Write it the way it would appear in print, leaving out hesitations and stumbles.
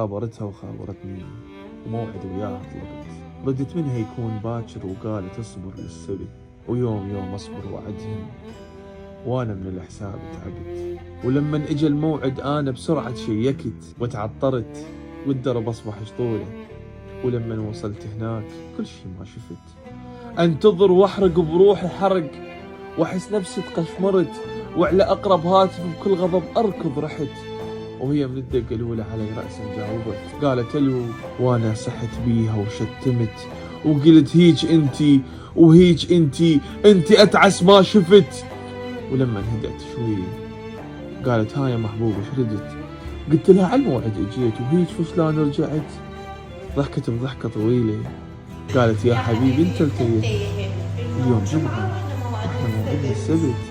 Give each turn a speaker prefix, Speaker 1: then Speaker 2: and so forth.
Speaker 1: خابرتها وخابرتني وموعد وياها طلبت. ردت منها يكون باكر وقالت اصبر للسبت، ويوم يوم اصبر وعدهن وانا من الحساب تعبت. ولما اجى الموعد انا بسرعة شيكت وتعطرت والدرب اصبح شطوله. ولما وصلت هناك كل شي ما شفت، انتظر واحرق بروحي حرق واحس نفسي تقشمرت، وعلى اقرب هاتف بكل غضب اركض رحت. وهي من الدقة الأولى علي رأسا جاوبت، قالت الو، وانا صحت بيها وشتمت وقلت هيج انتي وهيج انتي اتعس ما شفت. ولما هدأت شوي قالت ها يا محبوب ايش ردت؟ قلت لها على الموعد اجيت وهيج فشلان رجعت. ضحكت بضحكة طويلة قالت يا حبيبي انت التيه، اليوم جمعة واحنا موعدنا السبت.